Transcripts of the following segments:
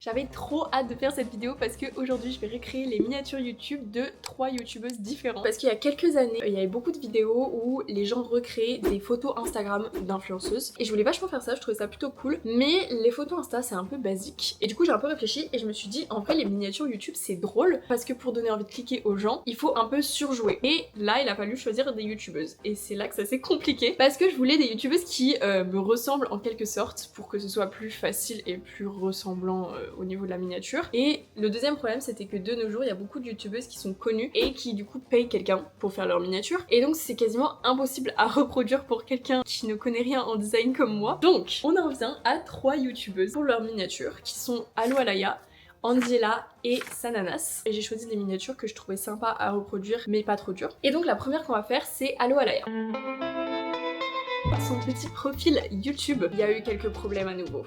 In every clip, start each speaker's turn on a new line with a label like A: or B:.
A: J'avais trop hâte de faire cette vidéo parce qu'aujourd'hui je vais recréer les miniatures YouTube de 3 youtubeuses différentes. Parce qu'il y a quelques années, il y avait beaucoup de vidéos où les gens recréaient des photos Instagram d'influenceuses. Et je voulais vachement faire ça, je trouvais ça plutôt cool. Mais les photos Insta c'est un peu basique. Et du coup j'ai un peu réfléchi et je me suis dit en vrai les miniatures YouTube c'est drôle parce que pour donner envie de cliquer aux gens, il faut un peu surjouer. Et là il a fallu choisir des youtubeuses. Et c'est là que ça s'est compliqué parce que je voulais des youtubeuses qui me ressemblent en quelque sorte pour que ce soit plus facile et plus ressemblant au niveau de la miniature. Et le deuxième problème c'était que de nos jours il y a beaucoup de youtubeuses qui sont connues et qui du coup payent quelqu'un pour faire leur miniature et donc c'est quasiment impossible à reproduire pour quelqu'un qui ne connaît rien en design comme moi. Donc on en vient à 3 youtubeuses pour leur miniature qui sont Allo Alaya, Angela et Sananas. Et j'ai choisi des miniatures que je trouvais sympas à reproduire mais pas trop dures. Et donc la première qu'on va faire c'est Allo Alaya. Son petit profil YouTube, il y a eu quelques problèmes à nouveau.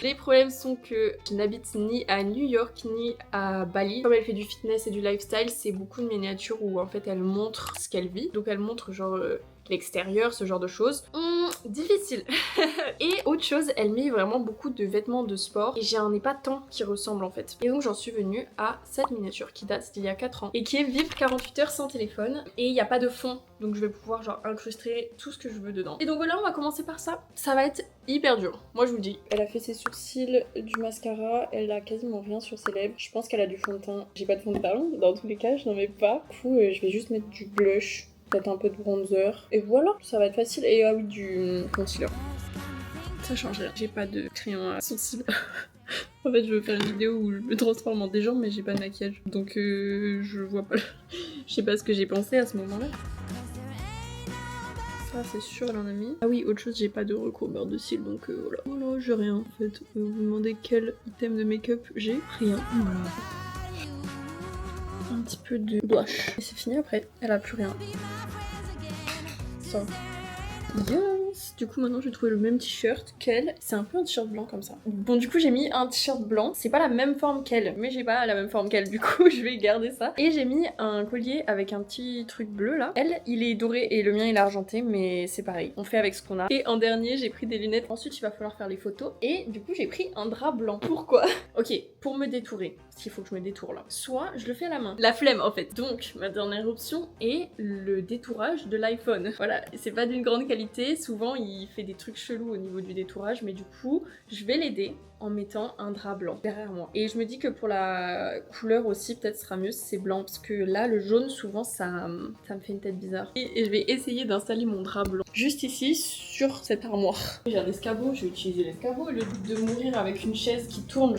A: Les problèmes sont que je n'habite ni à New York ni à Bali. Comme elle fait du fitness et du lifestyle, c'est beaucoup de miniatures où en fait elle montre ce qu'elle vit. Donc elle montre genre l'extérieur, ce genre de choses. Difficile. Et autre chose, elle met vraiment beaucoup de vêtements de sport et j'en ai pas tant qui ressemblent en fait. Et donc j'en suis venue à cette miniature qui date d'il y a 4 ans et qui est vivre 48 heures sans téléphone et il n'y a pas de fond donc je vais pouvoir genre incruster tout ce que je veux dedans. Et donc voilà, on va commencer par ça. Ça va être hyper dur, moi je vous le dis. Elle a fait ses sourcils, du mascara, elle a quasiment rien sur ses lèvres. Je pense qu'elle a du fond de teint. J'ai pas de fond de teint, dans tous les cas je n'en mets pas. Du coup je vais juste mettre du blush, peut-être un peu de bronzer. Et voilà, ça va être facile. Et ah oui, du concealer. Ça change rien. J'ai pas de crayon à sourcils. En fait, je veux faire une vidéo où je me transforme en des gens, mais j'ai pas de maquillage. Donc je vois pas. Je sais pas ce que j'ai pensé à ce moment-là. Ça, c'est sûr, elle en a mis. Ah oui, autre chose, j'ai pas de recouvreur de cils, donc voilà. Voilà, j'ai rien en fait. Vous me demandez quel item de make-up j'ai? Rien. Voilà. Un petit peu de blush. Et c'est fini après. Elle a plus rien. Ça. Yes. Du coup maintenant je vais trouver le même t-shirt qu'elle. C'est un peu un t-shirt blanc comme ça. Bon du coup j'ai mis un t-shirt blanc. C'est pas la même forme qu'elle, mais j'ai pas la même forme qu'elle, du coup je vais garder ça. Et j'ai mis un collier avec un petit truc bleu là. Elle, il est doré et le mien il est argenté, mais c'est pareil. On fait avec ce qu'on a. Et en dernier j'ai pris des lunettes. Ensuite il va falloir faire les photos. Et du coup j'ai pris un drap blanc. Pourquoi? Ok, pour me détourer. Parce qu'il faut que je me détourne là. Soit je le fais à la main. La flemme en fait. Donc ma dernière option est le détourage de l'iPhone. Voilà, c'est pas d'une grande qualité. Souvent il fait des trucs chelous au niveau du détourage, mais du coup je vais l'aider en mettant un drap blanc derrière moi. Et je me dis que pour la couleur aussi peut-être sera mieux si c'est blanc, parce que là le jaune souvent ça me fait une tête bizarre. Et je vais essayer d'installer mon drap blanc juste ici sur cette armoire. J'ai un escabeau, je vais utiliser l'escabeau au lieu de mourir avec une chaise qui tourne.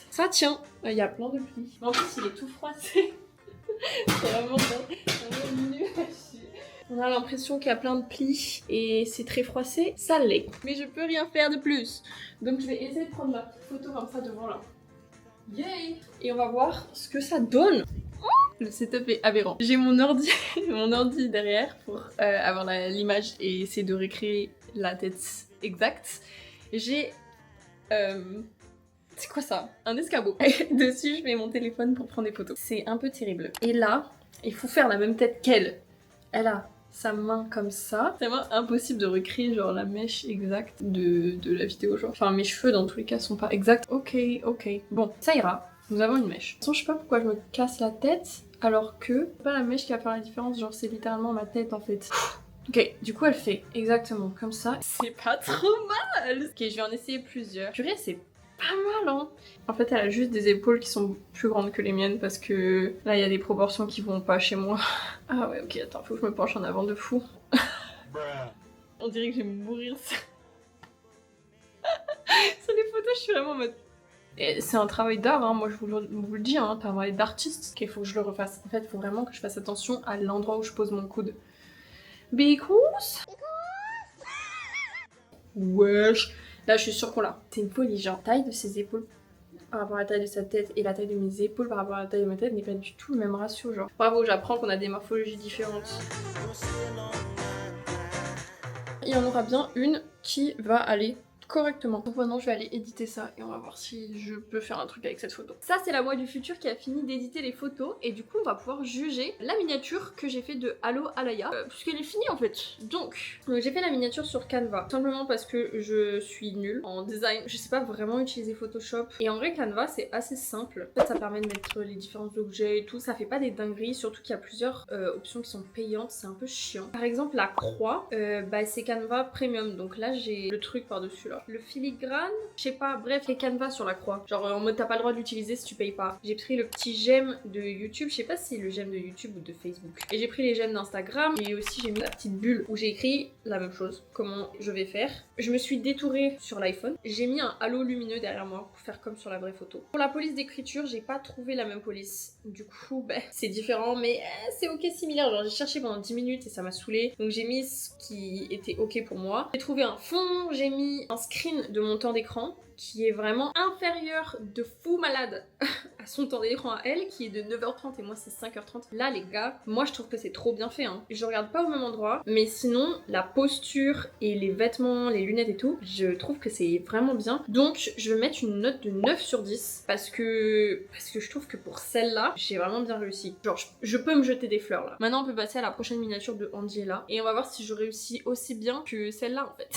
A: Ça tient. Il y a plein de plis. En plus il est tout froissé. C'est vraiment nul. On a l'impression qu'il y a plein de plis et c'est très froissé, ça l'est. Mais je peux rien faire de plus. Donc je vais essayer de prendre ma petite photo comme ça devant là. Yay! Et on va voir ce que ça donne. Le setup est aberrant. J'ai mon ordi, mon ordi derrière pour avoir l'image et essayer de recréer la tête exacte. J'ai... c'est quoi ça? Un escabeau. Dessus, je mets mon téléphone pour prendre des photos. C'est un peu terrible. Et là, il faut faire la même tête qu'elle. Elle a sa main comme ça. C'est vraiment impossible de recréer genre la mèche exacte de la vidéo genre. Enfin, mes cheveux dans tous les cas sont pas exacts. Ok. Bon, ça ira. Nous avons une mèche. De toute façon, je sais pas pourquoi je me casse la tête alors que c'est pas la mèche qui va faire la différence. Genre, c'est littéralement ma tête en fait. Ok, du coup elle fait exactement comme ça. C'est pas trop mal. Ok, je vais en essayer plusieurs. Purée, c'est pas mal hein. En fait elle a juste des épaules qui sont plus grandes que les miennes parce que là il y a des proportions qui vont pas chez moi. Ah ouais ok, attends, faut que je me penche en avant de fou. On dirait que je vais mourir. Sur les photos je suis vraiment en mode... Et c'est un travail d'art, hein, moi je vous le dis, hein, un travail d'artiste. Ok, faut que je le refasse. En fait il faut vraiment que je fasse attention à l'endroit où je pose mon coude. Because... Wesh. Là je suis sûre qu'on l'a. C'est une folie, genre taille de ses épaules par rapport à la taille de sa tête et la taille de mes épaules par rapport à la taille de ma tête n'est pas du tout le même ratio genre. Bravo, j'apprends qu'on a des morphologies différentes. Il y en aura bien une qui va aller correctement. Donc maintenant je vais aller éditer ça et on va voir si je peux faire un truc avec cette photo. Ça c'est la moi du futur qui a fini d'éditer les photos et du coup on va pouvoir juger la miniature que j'ai fait de Allo Alaya puisqu'elle est finie en fait. Donc j'ai fait la miniature sur Canva simplement parce que je suis nulle en design. Je sais pas vraiment utiliser Photoshop et en vrai Canva c'est assez simple. En fait ça permet de mettre les différents objets et tout. Ça fait pas des dingueries, surtout qu'il y a plusieurs options qui sont payantes, c'est un peu chiant. Par exemple la croix, c'est Canva Premium donc là j'ai le truc par dessus là. Le filigrane, je sais pas, bref, les canevas sur la croix. Genre en mode t'as pas le droit de l'utiliser si tu payes pas. J'ai pris le petit j'aime de YouTube, je sais pas si c'est le j'aime de YouTube ou de Facebook. Et j'ai pris les j'aime d'Instagram et aussi j'ai mis la petite bulle où j'ai écrit la même chose, comment je vais faire. Je me suis détourée sur l'iPhone, j'ai mis un halo lumineux derrière moi pour faire comme sur la vraie photo. Pour la police d'écriture, j'ai pas trouvé la même police. Du coup, c'est différent mais c'est ok similaire. Genre j'ai cherché pendant 10 minutes et ça m'a saoulée. Donc j'ai mis ce qui était ok pour moi. J'ai trouvé un fond, j'ai mis un screen de mon temps d'écran qui est vraiment inférieur de fou malade à son temps d'écran à elle qui est de 9h30 et moi c'est 5h30. Là les gars, moi je trouve que c'est trop bien fait hein. Je regarde pas au même endroit mais sinon la posture et les vêtements, les lunettes et tout, je trouve que c'est vraiment bien. Donc je vais mettre une note de 9 sur 10 parce que je trouve que pour celle-là, j'ai vraiment bien réussi. Genre je peux me jeter des fleurs là. Maintenant on peut passer à la prochaine miniature de Angela et on va voir si je réussis aussi bien que celle-là en fait.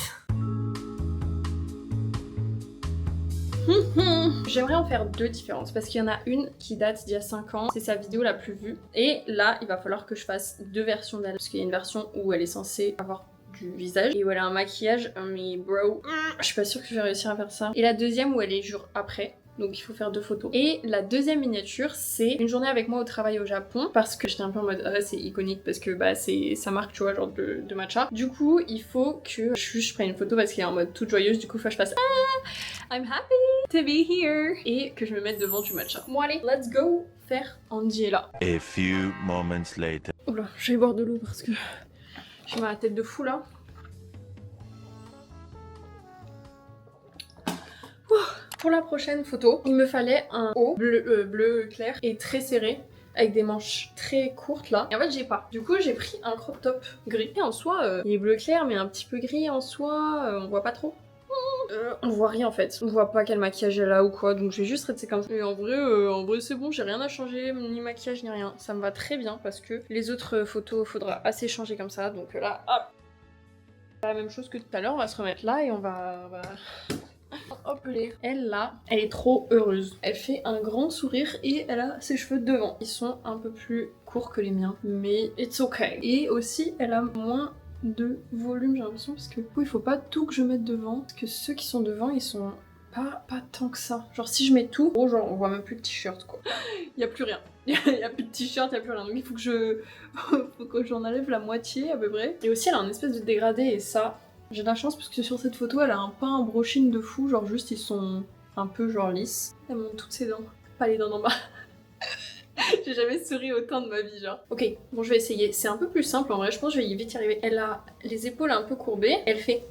A: J'aimerais en faire deux différentes parce qu'il y en a une qui date d'il y a 5 ans, c'est sa vidéo la plus vue. Et là, il va falloir que je fasse deux versions d'elle parce qu'il y a une version où elle est censée avoir du visage et où elle a un maquillage, mais bro, je suis pas sûre que je vais réussir à faire ça. Et la deuxième où elle est jour après. Donc il faut faire deux photos. Et la deuxième miniature, c'est une journée avec moi au travail au Japon parce que j'étais un peu en mode c'est iconique parce que c'est sa marque tu vois genre de matcha. Du coup il faut que je prenne une photo parce qu'il est en mode toute joyeuse. Du coup il faut que je fasse I'm happy to be here et que je me mette devant du matcha. Bon allez, let's go faire Angela.
B: A few moments later.
A: Oula, je vais boire de l'eau parce que j'ai ma tête de fou là. Pour la prochaine photo, il me fallait un haut bleu clair et très serré avec des manches très courtes là. Et en fait j'ai pas. Du coup j'ai pris un crop top gris. Et en soi, il est bleu clair mais un petit peu gris en soi, on voit pas trop. On voit rien en fait. On voit pas quel maquillage elle a ou quoi, donc je vais juste rester comme ça. Et en vrai c'est bon, j'ai rien à changer, ni maquillage ni rien. Ça me va très bien parce que les autres photos faudra assez changer comme ça. Donc là, hop. La même chose que tout à l'heure, on va se remettre là et on va... Hop elle là, elle est trop heureuse. Elle fait un grand sourire et elle a ses cheveux devant. Ils sont un peu plus courts que les miens, mais it's okay. Et aussi, elle a moins de volume, j'ai l'impression, parce que il faut pas tout que je mette devant, parce que ceux qui sont devant, ils sont pas tant que ça. Genre si je mets tout, oh, genre on voit même plus de t-shirt quoi. Il y a plus rien. Il y a plus de t-shirt, il y a plus rien. Donc il faut que j'en enlève la moitié à peu près. Et aussi elle a un espèce de dégradé et ça... J'ai de la chance parce que sur cette photo, elle a pas un brushing de fou, genre juste ils sont un peu genre lisses. Elle montre toutes ses dents, pas les dents d'en bas. J'ai jamais souri autant de ma vie, genre. Ok, bon je vais essayer. C'est un peu plus simple en vrai, je pense que je vais vite y arriver. Elle a les épaules un peu courbées, elle fait...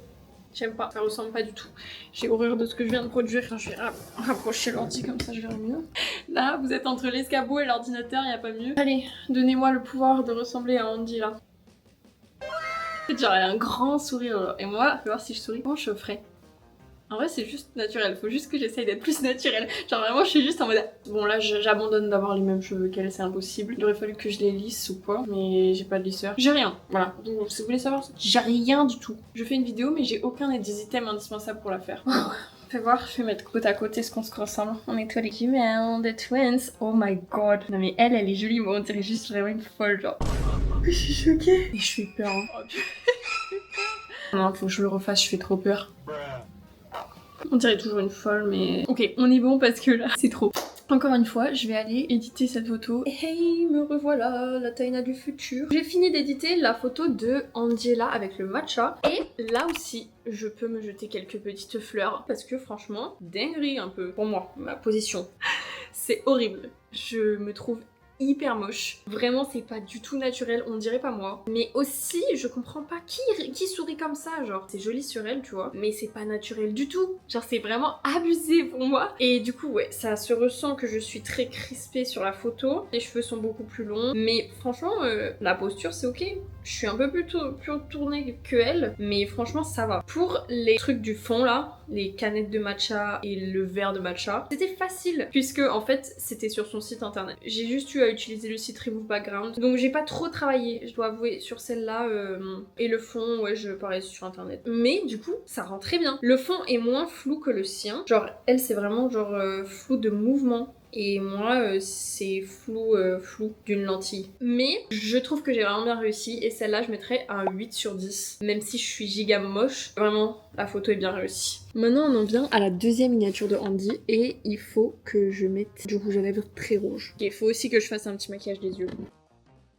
A: J'aime pas, ça ressemble pas du tout. J'ai horreur de ce que je viens de produire. Enfin, je vais rapprocher l'ordi comme ça, je verrai mieux. Là, vous êtes entre l'escabeau et l'ordinateur, y a pas mieux. Allez, donnez-moi le pouvoir de ressembler à Andy là. Genre elle a un grand sourire et moi, faut voir si je souris, comment je ferais? En vrai c'est juste naturel, faut juste que j'essaye d'être plus naturelle. Genre vraiment je suis juste en mode... Bon là j'abandonne d'avoir les mêmes cheveux qu'elle, c'est impossible. Il aurait fallu que je les lisse ou quoi, mais j'ai pas de lisseur. J'ai rien, voilà. Donc si vous voulez savoir, j'ai rien du tout. Je fais une vidéo mais j'ai aucun des items indispensables pour la faire. Fais voir, je vais mettre côte à côté ce qu'on se ressemble. On est toi les jumelles, des twins. Oh my god. Non mais elle est jolie, moi on dirait juste vraiment une folle genre. Je suis choquée. Et je fais peur. Hein. Non, faut que je le refasse, je fais trop peur. On dirait toujours une folle, mais... Ok, on est bon parce que là, c'est trop. Encore une fois, je vais aller éditer cette photo. Hey, me revoilà, la Taina du futur. J'ai fini d'éditer la photo de Angela avec le matcha. Et là aussi, je peux me jeter quelques petites fleurs. Parce que franchement, dinguerie un peu. Pour moi, ma position. C'est horrible. Je me trouve hyper moche. Vraiment, c'est pas du tout naturel, on dirait pas moi. Mais aussi, je comprends pas qui sourit comme ça, genre. C'est joli sur elle, tu vois, mais c'est pas naturel du tout. Genre, c'est vraiment abusé pour moi. Et du coup, ouais, ça se ressent que je suis très crispée sur la photo. Les cheveux sont beaucoup plus longs, mais franchement, la posture, c'est ok. Je suis un peu plus tournée que elle, mais franchement, ça va. Pour les trucs du fond, là, les canettes de matcha et le verre de matcha, c'était facile, puisque en fait, c'était sur son site internet. J'ai juste eu à utiliser le site Remove Background, donc j'ai pas trop travaillé, je dois avouer, sur celle-là. Et le fond, ouais, je parlais sur internet. Mais du coup, ça rend très bien. Le fond est moins flou que le sien. Genre, elle, c'est vraiment genre flou de mouvement. Et moi, c'est flou d'une lentille. Mais je trouve que j'ai vraiment bien réussi. Et celle-là, je mettrais un 8 sur 10. Même si je suis giga moche, vraiment, la photo est bien réussie. Maintenant, on en vient à la deuxième miniature de Andy. Et il faut que je mette du rouge à lèvres très rouge. Il faut aussi que je fasse un petit maquillage des yeux.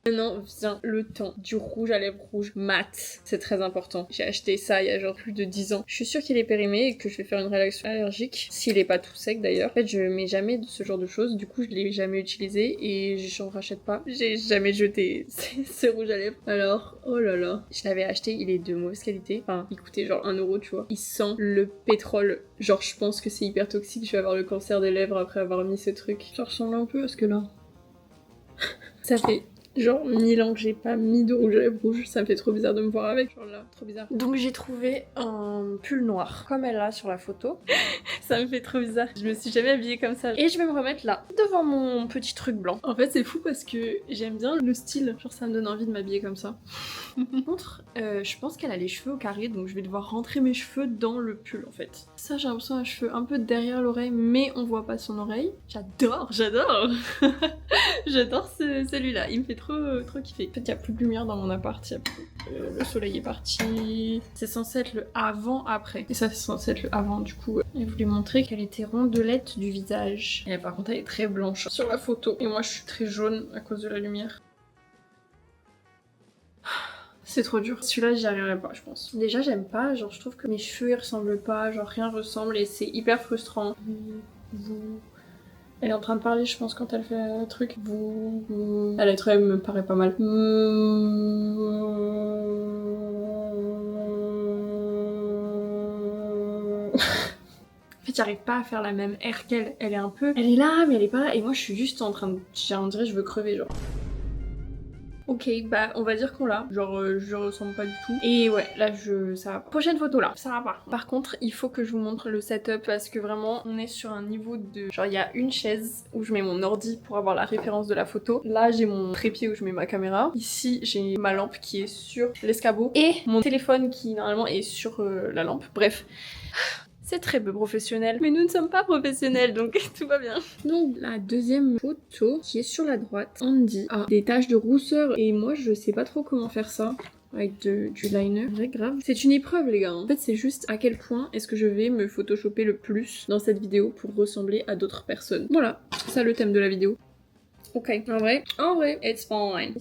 A: Maintenant vient le temps du rouge à lèvres rouge mat. C'est très important. J'ai acheté ça il y a genre plus de 10 ans. Je suis sûre qu'il est périmé et que je vais faire une réaction allergique. S'il est pas tout sec d'ailleurs. En fait, je mets jamais de ce genre de choses. Du coup, je l'ai jamais utilisé et j'en rachète pas. J'ai jamais jeté ce rouge à lèvres. Alors, oh là là. Je l'avais acheté, il est de mauvaise qualité. Enfin, il coûtait genre 1 euro, tu vois. Il sent le pétrole. Genre, je pense que c'est hyper toxique. Je vais avoir le cancer des lèvres après avoir mis ce truc. Ça ressemble un peu à ce que là. Ça fait genre 1000 ans que j'ai pas mis de rouge à lèvres rouge, ça me fait trop bizarre de me voir avec, genre là, trop bizarre. Donc j'ai trouvé un pull noir, comme elle a sur la photo. Ça me fait trop bizarre, je me suis jamais habillée comme ça. Et je vais me remettre là, devant mon petit truc blanc. En fait c'est fou parce que j'aime bien le style, genre ça me donne envie de m'habiller comme ça. Par contre, je pense qu'elle a les cheveux au carré, donc je vais devoir rentrer mes cheveux dans le pull en fait. Ça j'ai l'impression d'un cheveu un peu derrière l'oreille, mais on voit pas son oreille. J'adore J'adore celui-là, il me fait trop kiffer. En fait, il y a plus de lumière dans mon appart, le soleil est parti. C'est censé être le avant-après. Et ça, c'est censé être le avant, du coup. Elle voulait montrer qu'elle était rondelette du visage. Et par contre, elle est très blanche sur la photo. Et moi, je suis très jaune à cause de la lumière. C'est trop dur. Celui-là, j'y arriverai pas, je pense. Déjà, j'aime pas. Genre, je trouve que mes cheveux, ils ressemblent pas. Genre, rien ressemble et c'est hyper frustrant. Elle est en train de parler, je pense, quand elle fait un truc. La lettre M me paraît pas mal. En fait, j'arrive pas à faire la même air qu'elle. Elle est un peu... Elle est là, mais elle est pas là. Et moi, je suis juste en train de... On dirait que je veux crever, genre. Ok, bah on va dire qu'on l'a. Genre je ressemble pas du tout. Et ouais, là ça va pas. Prochaine photo là, ça va pas. Par contre, il faut que je vous montre le setup parce que vraiment on est sur un niveau de... Genre il y a une chaise où je mets mon ordi pour avoir la référence de la photo. Là j'ai mon trépied où je mets ma caméra. Ici j'ai ma lampe qui est sur l'escabeau. Et mon téléphone qui normalement est sur la lampe. Bref. C'est très peu professionnel, mais nous ne sommes pas professionnels, donc tout va bien. Donc la deuxième photo, qui est sur la droite, Andy a des taches de rousseur, et moi je sais pas trop comment faire ça. Avec du liner. Ouais, grave. C'est une épreuve les gars. En fait c'est juste à quel point est-ce que je vais me photoshopper le plus dans cette vidéo pour ressembler à d'autres personnes. Voilà, c'est ça le thème de la vidéo. Ok, en vrai, it's fine.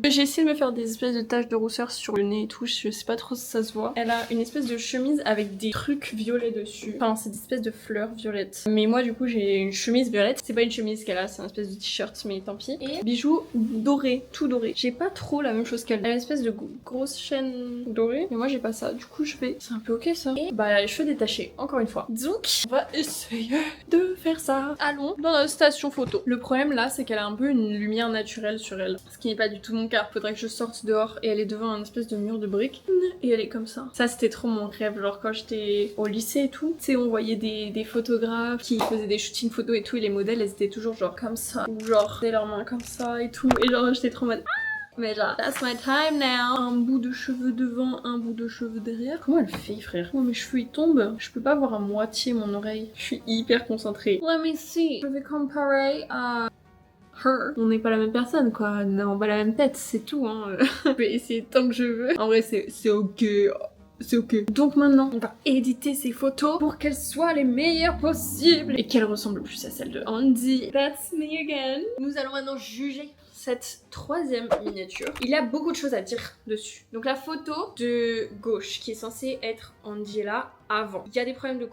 A: J'ai essayé de me faire des espèces de taches de rousseur sur le nez et tout, je sais pas trop si ça se voit. Elle a une espèce de chemise avec des trucs violets dessus. Enfin, c'est des espèces de fleurs violettes. Mais moi, du coup, j'ai une chemise violette. C'est pas une chemise qu'elle a, c'est un espèce de t-shirt, mais tant pis. Et bijoux dorés, tout doré. J'ai pas trop la même chose qu'elle. Elle a une espèce de grosse chaîne dorée, mais moi, j'ai pas ça. Du coup, je fais... C'est un peu ok, ça. Et bah, elle a les cheveux détachés, encore une fois. Donc, on va essayer de faire ça. Allons dans notre station photo. Le problème, là, c'est qu'elle a un peu une lumière naturelle sur elle. Ce qui n'est pas du tout mon cas. Faudrait que je sorte dehors et elle est devant un espèce de mur de briques. Et elle est comme ça. Ça c'était trop mon rêve. Genre quand j'étais au lycée et tout, tu sais on voyait des photographes qui faisaient des shootings photos et tout et les modèles elles étaient toujours genre comme ça. Ou genre des leurs mains comme ça et tout. Et genre j'étais trop en mode mais là, that's my time now. Un bout de cheveux devant, un bout de cheveux derrière. Comment elle fait, frère? Comment mes cheveux ils tombent? Je peux pas voir à moitié mon oreille. Je suis hyper concentrée. Let me see. Je vais comparer à... Her. On n'est pas la même personne quoi, nous n'avons pas la même tête, c'est tout hein. Je vais essayer tant que je veux. En vrai c'est ok. C'est ok. Donc maintenant, on va éditer ces photos pour qu'elles soient les meilleures possibles et qu'elles ressemblent plus à celles de Andy. That's me again. Nous allons maintenant juger cette troisième miniature, il y a beaucoup de choses à dire dessus. Donc la photo de gauche qui est censée être Angela avant. Il y a des problèmes de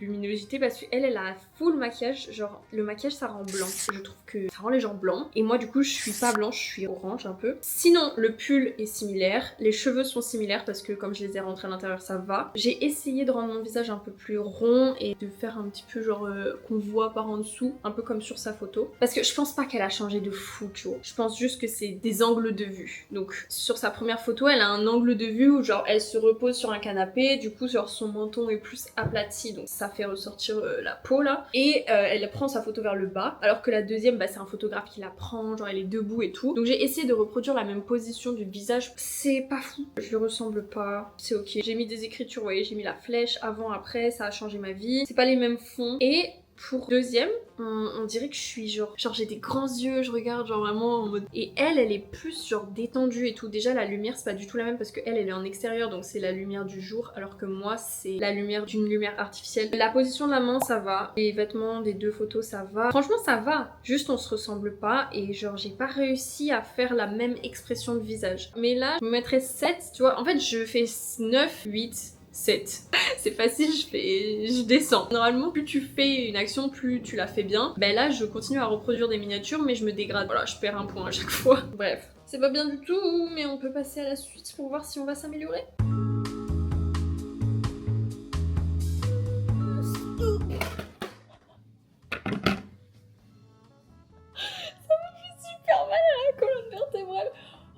A: luminosité parce qu'elle a full maquillage, genre le maquillage ça rend blanc. Je trouve que ça rend les gens blancs et moi du coup je suis pas blanche, je suis orange un peu. Sinon le pull est similaire, les cheveux sont similaires parce que comme je les ai rentrés à l'intérieur ça va. J'ai essayé de rendre mon visage un peu plus rond et de faire un petit peu genre qu'on voit par en dessous, un peu comme sur sa photo. Parce que je pense pas qu'elle a changé de fou, tu vois. Je pense juste que c'est des angles de vue. Donc sur sa première photo elle a un angle de vue où genre elle se repose sur un canapé, du coup genre son menton est plus aplati donc ça fait ressortir la peau là et elle prend sa photo vers le bas alors que la deuxième bah, c'est un photographe qui la prend, genre elle est debout et tout. Donc j'ai essayé de reproduire la même position du visage, c'est pas fou, je lui ressemble pas, c'est ok. J'ai mis des écritures, vous voyez, j'ai mis la flèche avant après, ça a changé ma vie, c'est pas les mêmes fonds. Et pour deuxième, on dirait que je suis genre j'ai des grands yeux, je regarde genre vraiment en mode... Et elle est plus genre détendue et tout. Déjà la lumière c'est pas du tout la même parce que elle est en extérieur donc c'est la lumière du jour alors que moi c'est la lumière d'une lumière artificielle. La position de la main ça va, les vêtements des deux photos ça va. Franchement ça va, juste on se ressemble pas et genre j'ai pas réussi à faire la même expression de visage. Mais là je me mettrais 7, tu vois, en fait je fais 9, 8... 7. C'est facile, je descends. Normalement, plus tu fais une action, plus tu la fais bien. Ben là, je continue à reproduire des miniatures, mais je me dégrade. Voilà, je perds un point à chaque fois. Bref, c'est pas bien du tout, mais on peut passer à la suite pour voir si on va s'améliorer. Colonne vertébrale.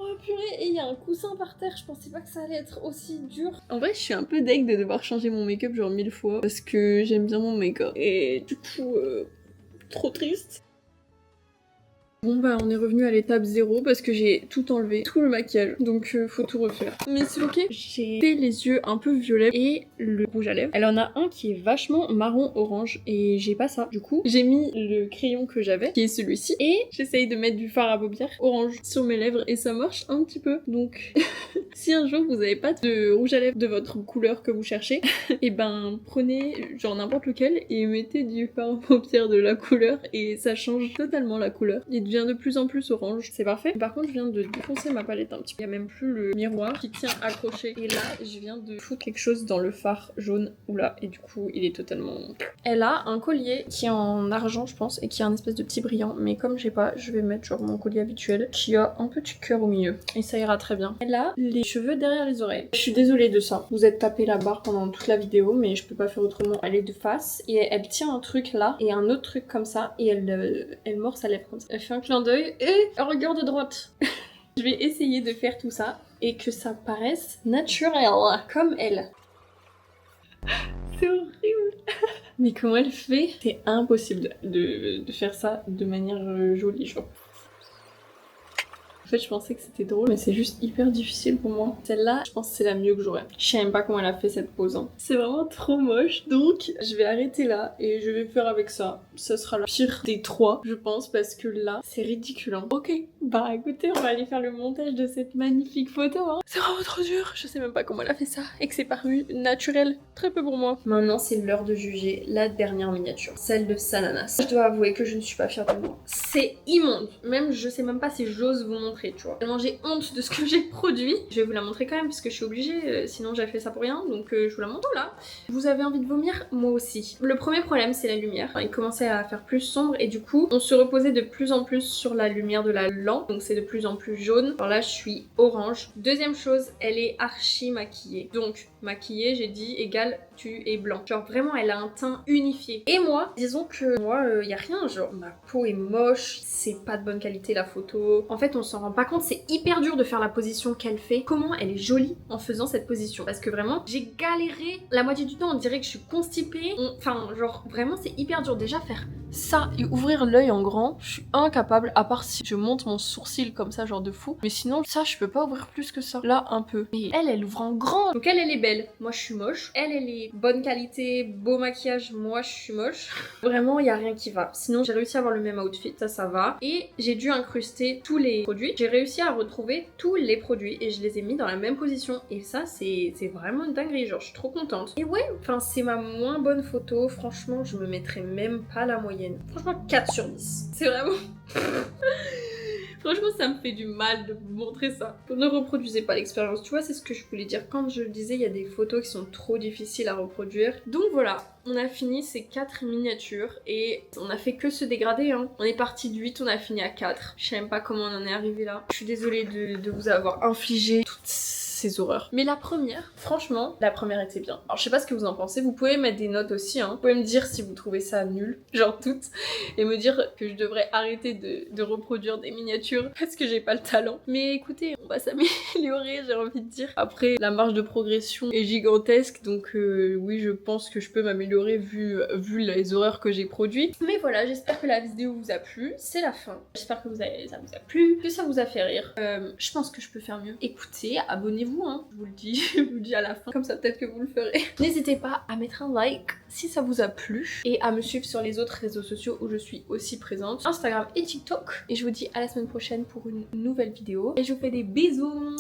A: Oh purée, et il y a un coussin par terre, je pensais pas que ça allait être aussi dur. En vrai, je suis un peu deg de devoir changer mon make-up genre 1000 fois parce que j'aime bien mon make-up. Et du coup, trop triste. Bon bah on est revenu à l'étape 0 parce que j'ai tout enlevé, tout le maquillage, donc faut tout refaire. Mais c'est ok, j'ai fait les yeux un peu violets et le rouge à lèvres. Elle en a un qui est vachement marron orange et j'ai pas ça. Du coup j'ai mis le crayon que j'avais, qui est celui-ci, et j'essaye de mettre du fard à paupières orange sur mes lèvres et ça marche un petit peu. Donc si un jour vous avez pas de rouge à lèvres de votre couleur que vous cherchez, et ben prenez genre n'importe lequel et mettez du fard à paupières de la couleur et ça change totalement la couleur. Il devient de plus en plus orange, c'est parfait. Par contre je viens de défoncer ma palette un petit peu, il y a même plus le miroir qui tient accroché et là je viens de foutre quelque chose dans le fard jaune, oula, et du coup il est totalement... Elle a un collier qui est en argent je pense et qui a un espèce de petit brillant, mais comme j'ai pas, je vais mettre genre mon collier habituel qui a un petit cœur au milieu et ça ira très bien. Elle a les cheveux derrière les oreilles. Je suis désolée de ça, vous êtes tapé la barre pendant toute la vidéo mais je peux pas faire autrement. Elle est de face et elle tient un truc là et un autre truc comme ça et elle mord sa lèvre comme ça. Elle fait un clin d'œil et elle regarde de droite. Je vais essayer de faire tout ça et que ça paraisse naturel, comme elle. C'est horrible. Mais comment elle fait? C'est impossible de faire ça de manière jolie, genre. En fait, je pensais que c'était drôle, mais c'est juste hyper difficile pour moi. Celle-là, je pense que c'est la mieux que j'aurais. Je sais même pas comment elle a fait cette pose. Hein. C'est vraiment trop moche. Donc, je vais arrêter là et je vais faire avec ça. Ce sera la pire des 3, je pense, parce que là, c'est ridicule. Hein. Ok, bah écoutez, on va aller faire le montage de cette magnifique photo. Hein. C'est vraiment trop dur. Je sais même pas comment elle a fait ça et que c'est paru naturel. Très peu pour moi. Maintenant, c'est l'heure de juger la dernière miniature, celle de Sananas. Je dois avouer que je ne suis pas fière de moi. C'est immonde. Même, je sais même pas si j'ose vous montrer. Tu vois. Tellement j'ai honte de ce que j'ai produit. Je vais vous la montrer quand même parce que je suis obligée, sinon j'ai fait ça pour rien, donc je vous la montre là. Vous avez envie de vomir? Moi aussi. Le premier problème c'est la lumière. Il commençait à faire plus sombre et du coup on se reposait de plus en plus sur la lumière de la lampe, donc c'est de plus en plus jaune. Alors là je suis orange. Deuxième chose, elle est archi maquillée. Donc maquillée, j'ai dit égale tu es blanc. Genre vraiment elle a un teint unifié. Et moi, disons que moi y a rien, genre ma peau est moche, c'est pas de bonne qualité la photo. En fait on s'en rend pas compte, c'est hyper dur de faire la position qu'elle fait. Comment elle est jolie en faisant cette position. Parce que vraiment j'ai galéré la moitié du temps, on dirait que je suis constipée. Enfin genre vraiment c'est hyper dur déjà faire ça et ouvrir l'œil en grand, je suis incapable, à part si je monte mon sourcil comme ça genre de fou, mais sinon ça je peux pas ouvrir plus que ça, là un peu. Et elle ouvre en grand, donc elle est belle, moi je suis moche, elle est bonne qualité, beau maquillage, moi je suis moche. Vraiment y a rien qui va, sinon j'ai réussi à avoir le même outfit, ça va, et j'ai dû incruster tous les produits, j'ai réussi à retrouver tous les produits et je les ai mis dans la même position, et ça c'est vraiment une dinguerie, genre je suis trop contente. Et ouais, enfin c'est ma moins bonne photo, franchement je me mettrais même pas la moyenne. Franchement 4 sur 10. C'est vraiment... Franchement, ça me fait du mal de vous montrer ça. Ne reproduisez pas l'expérience, tu vois, c'est ce que je voulais dire. Quand je disais, il y a des photos qui sont trop difficiles à reproduire. Donc voilà, on a fini ces 4 miniatures et on a fait que se dégrader, hein. On est parti de 8, on a fini à 4. Je sais même pas comment on en est arrivé là. Je suis désolée de vous avoir infligé toutes ces horreurs. Mais la première, franchement, la première était bien. Alors je sais pas ce que vous en pensez, vous pouvez mettre des notes aussi, hein. Vous pouvez me dire si vous trouvez ça nul, genre toutes, et me dire que je devrais arrêter de reproduire des miniatures parce que j'ai pas le talent. Mais écoutez, on va s'améliorer, j'ai envie de dire. Après, la marge de progression est gigantesque, donc oui, je pense que je peux m'améliorer vu les horreurs que j'ai produites. Mais voilà, j'espère que la vidéo vous a plu, c'est la fin. J'espère que ça vous a plu, que ça vous a fait rire. Je pense que je peux faire mieux. Écoutez, abonnez-vous, hein. Je vous le dis, je vous le dis à la fin, comme ça peut-être que vous le ferez. N'hésitez pas à mettre un like si ça vous a plu et à me suivre sur les autres réseaux sociaux où je suis aussi présente, Instagram et TikTok. Et je vous dis à la semaine prochaine pour une nouvelle vidéo. Et je vous fais des bisous.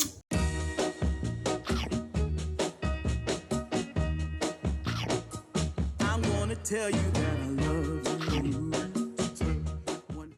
C: I'm gonna tell you that I love